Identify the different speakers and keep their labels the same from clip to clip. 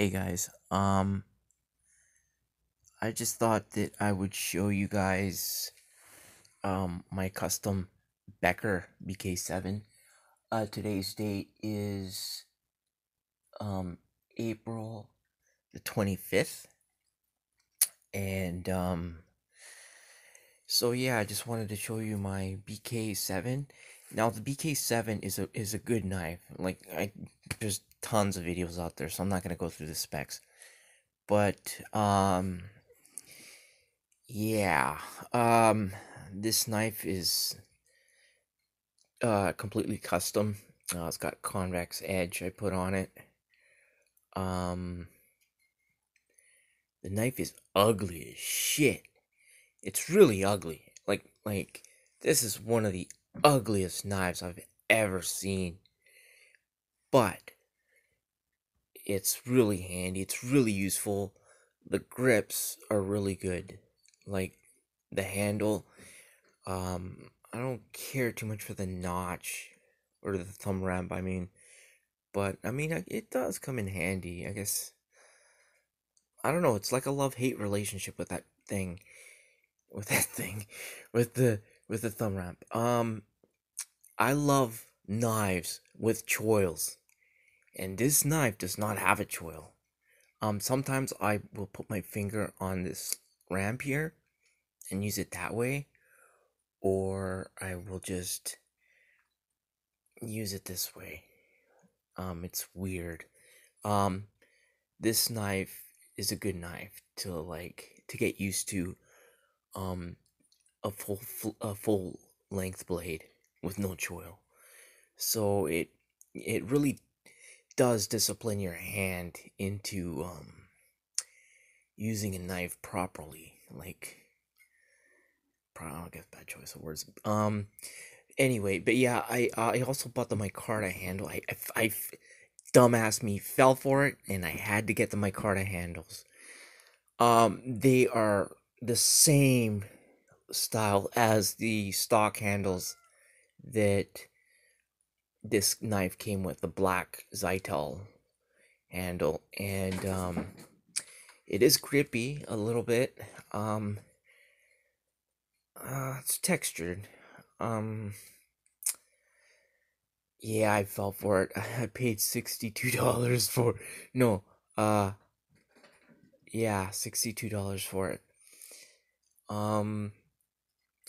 Speaker 1: Hey guys, I just thought that I would show you guys my custom Becker BK7. Today's date is um April the 25th, and so yeah, I just wanted to show you my BK7. Now the BK7 is a good knife. There's tons of videos out there, so I'm not going to go through the specs. But yeah. Um this knife is completely custom. It's got a convex edge I put on it. Um the knife is ugly as shit. It's really ugly. Like this is one of the ugliest knives I've ever seen. But it's really handy. It's really useful. The grips are really good. Like the handle. I don't care too much for the notch or the thumb ramp. But it does come in handy. I guess I don't know. It's like a love-hate relationship with that thing, with that thing, with the thumb ramp. I love knives with choils, and this knife does not have a choil. Sometimes I will put my finger on this ramp here and use it that way, or I will just use it this way. It's weird. Um, this knife is a good knife to get used to. Um, a full length blade with no choil. So it really does discipline your hand into using a knife properly. I guess bad choice of words. Anyway, but yeah, I also bought the micarta handle. Dumbass me fell for it, and I had to get the micarta handles. They are the same style as the stock handles that this knife came with, the black Zytel handle, and it is grippy a little bit. Um, it's textured. Um, yeah, I fell for it. I paid $62 for no, uh, yeah, $62 for it. Um,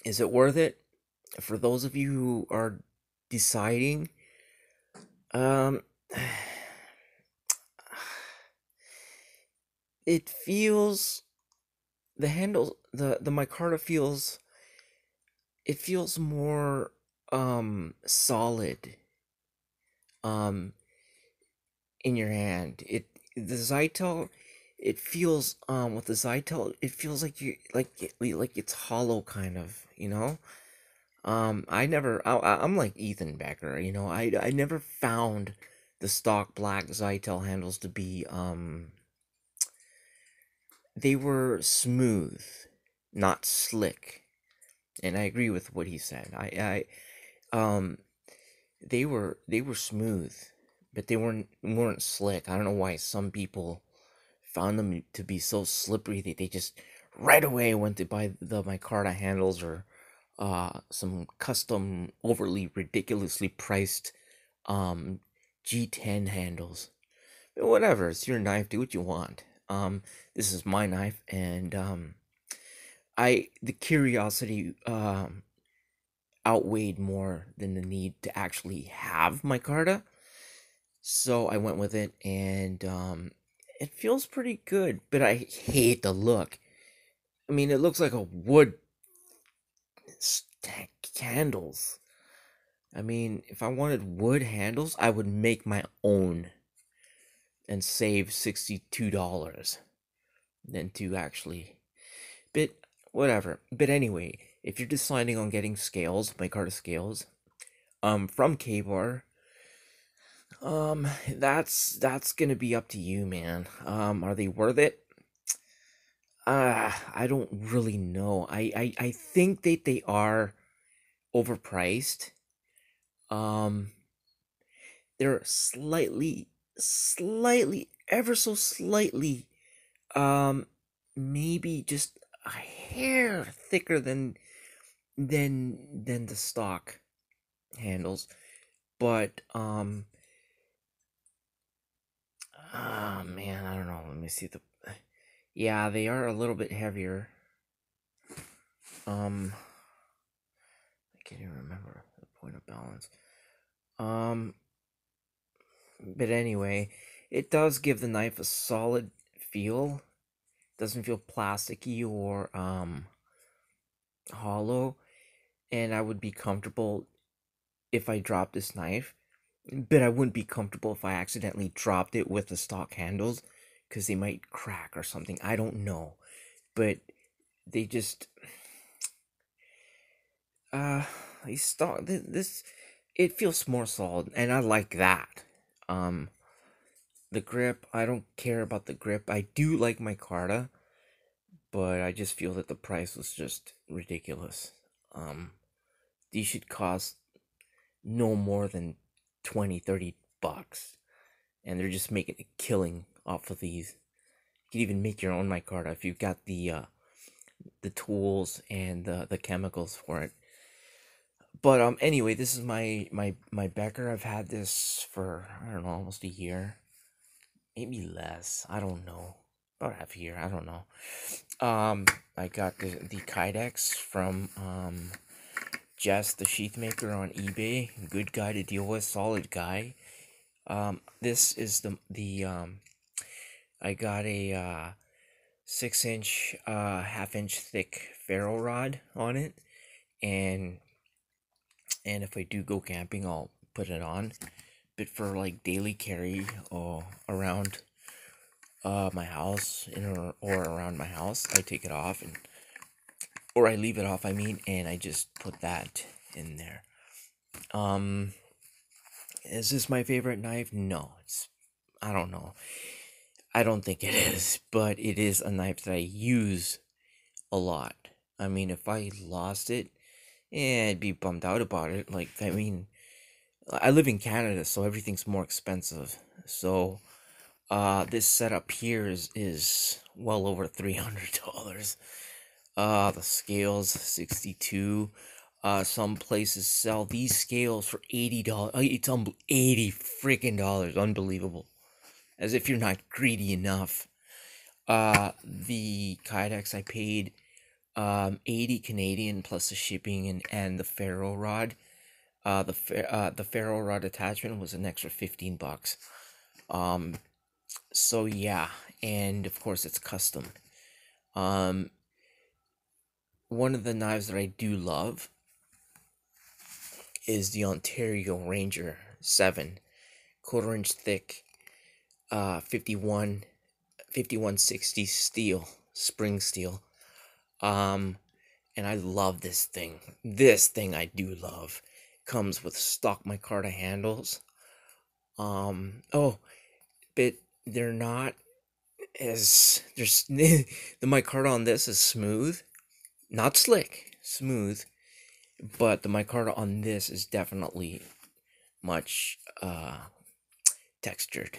Speaker 1: is it worth it? For those of you who are deciding, um, it feels the handle the micarta feels it feels more solid um in your hand. The Zytel, it feels with the Zytel, it feels like like it's hollow, kind of, you know. I'm like Ethan Becker, you know. I never found the stock black Zytel handles to be they were smooth, not slick. And I agree with what he said. I they were smooth, but they weren't slick. I don't know why some people found them to be so slippery that they just right away went to buy the micarta handles, or some custom overly ridiculously priced um G10 handles. But whatever, it's your knife, do what you want. This is my knife, and I the curiosity outweighed more than the need to actually have micarta. So I went with it, and it feels pretty good, but I hate the look. I mean, it looks like a wood stack handles. I mean, if I wanted wood handles, I would make my own and save $62 than to actually. But whatever. But anyway, if you're deciding on getting scales, micarta scales, from K-Bar, that's gonna be up to you, man. Are they worth it? I don't really know. I think that they are overpriced. Um, they're slightly ever so slightly, um, maybe just a hair thicker than the stock handles, but oh man, I don't know. Let me see the. Yeah, they are a little bit heavier. I can't even remember the point of balance. Um, but anyway, it does give the knife a solid feel. Doesn't feel plasticky or hollow, and I would be comfortable if I dropped this knife. But I wouldn't be comfortable if I accidentally dropped it with the stock handles, because they might crack or something. I don't know, but they just uh they stock this. It feels more solid, and I like that. Um, the grip, I don't care about the grip. I do like micarta, but I just feel that the price was just ridiculous. Um, these should cost no more than 20-30 bucks, and they're just making a killing off of these. You can even make your own micarta if you've got the tools and the chemicals for it. But anyway, this is my Becker. I've had this for, I don't know, almost a year, maybe less. I don't know, about half a year. I don't know. I got the Kydex from Jess, the sheath maker, on eBay. Good guy to deal with, solid guy. This is the I got a 6-inch, half-inch thick ferro rod on it, and if I do go camping, I'll put it on. But for like daily carry or around my house, or around my house, I take it off, and or I leave it off. I mean, and I just put that in there. Um, is this my favorite knife? No, I don't know. I don't think it is, but it is a knife that I use a lot. I mean, if I lost it, I'd be bummed out about it. Like, I mean, I live in Canada, so everything's more expensive. So, this setup here is well over $300. The scales, 62. Some places sell these scales for $80. It's 80 freaking dollars. Unbelievable. As if you're not greedy enough. The Kydex, I paid 80 Canadian plus the shipping and the ferro rod. The ferro rod attachment was an extra 15 bucks. So yeah, and of course it's custom. Um, one of the knives that I do love is the Ontario Ranger 7, quarter-inch thick, 5160 steel, spring steel. And I love this thing. This thing I do love. Comes with stock micarta handles. Oh, but they're not as there's the micarta on this is smooth, not slick, smooth, but the micarta on this is definitely much textured.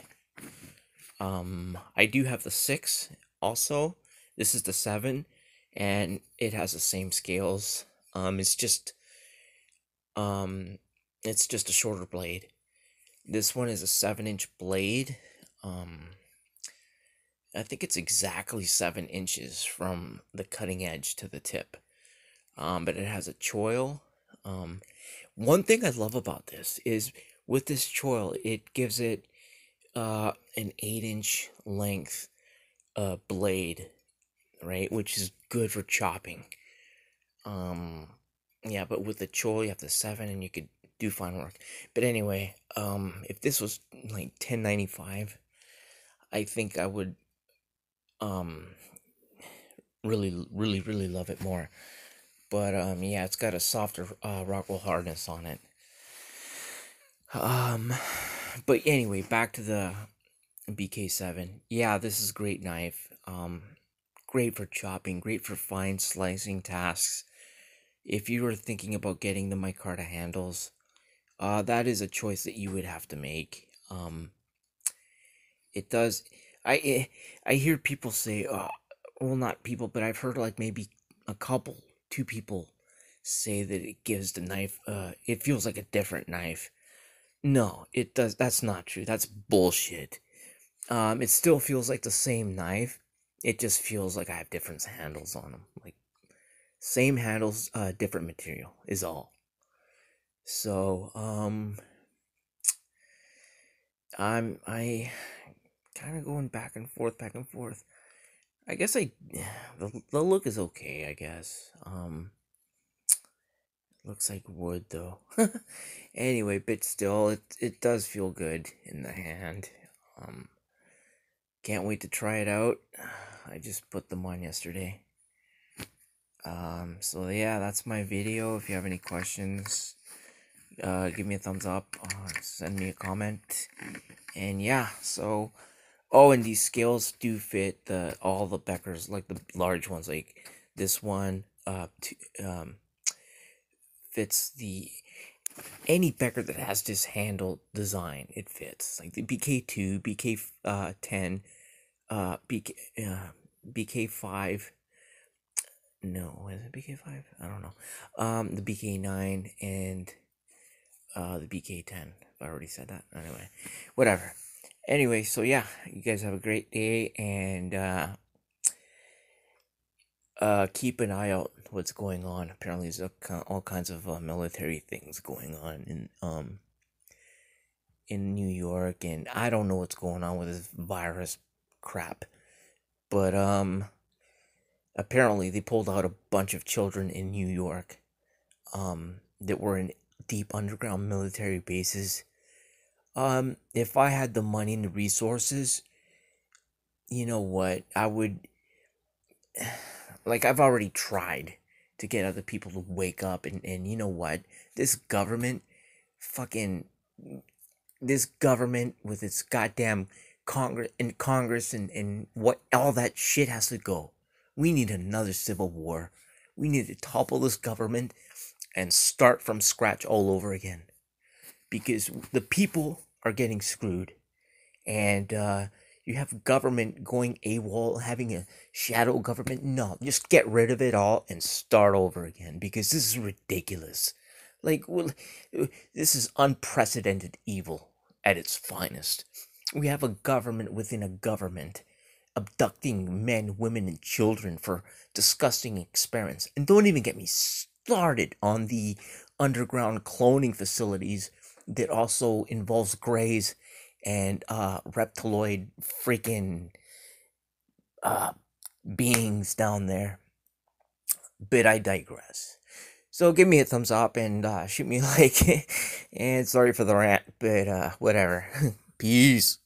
Speaker 1: I do have the 6 also. This is the 7, and it has the same scales. It's just a shorter blade. This one is a 7-inch blade. I think it's exactly 7 inches from the cutting edge to the tip. But it has a choil. One thing I love about this is with this choil, it gives it an 8-inch length blade, right? Which is good for chopping. Yeah, but with the choil, you have the 7, and you could do fine work. But anyway, if this was like $10.95, I think I would really love it more. But yeah, it's got a softer Rockwell hardness on it. But anyway, back to the BK7. Yeah, this is a great knife. Great for chopping, great for fine slicing tasks. If you were thinking about getting the micarta handles, that is a choice that you would have to make. It does. I hear people say, well, not people, but I've heard like maybe a couple, two people say that it gives the knife. It feels like a different knife. No, it does. That's not true. That's bullshit. It still feels like the same knife. It just feels like I have different handles on them. Like same handles, different material is all. So, I kind of going back and forth, back and forth. I guess the look is okay. I guess. Looks like wood though. Anyway, but still, it does feel good in the hand. Um, can't wait to try it out. I just put them on yesterday. So yeah, that's my video. If you have any questions, give me a thumbs up, send me a comment, and yeah. So, oh, and these scales do fit all the Beckers, like the large ones, like this one. Fits the any Becker that has this handle design. It fits like the BK2, BK 10, BK BK5. No, is it BK5? I don't know. The BK9 and the BK10. I already said that. Anyway, whatever. Anyway, so yeah, you guys have a great day, and keep an eye out what's going on. Apparently, there's all kinds of military things going on in New York, and I don't know what's going on with this virus crap, but apparently they pulled out a bunch of children in New York that were in deep underground military bases. If I had the money and the resources, you know what, I would, like, I've already tried to get other people to wake up, and you know what, this government, fucking, this government with its goddamn Congress and what all that shit has to go. We need another civil war. We need to topple this government and start from scratch all over again, because the people are getting screwed, and you have government going AWOL, having a shadow government. No, just get rid of it all and start over again, because this is ridiculous. Like, this is unprecedented evil at its finest. We have a government within a government abducting men, women, and children for disgusting experiments. And don't even get me started on the underground cloning facilities that also involves greys and reptiloid freaking beings down there. But I digress. So give me a thumbs up and shoot me a like. And sorry for the rant, but whatever. Peace.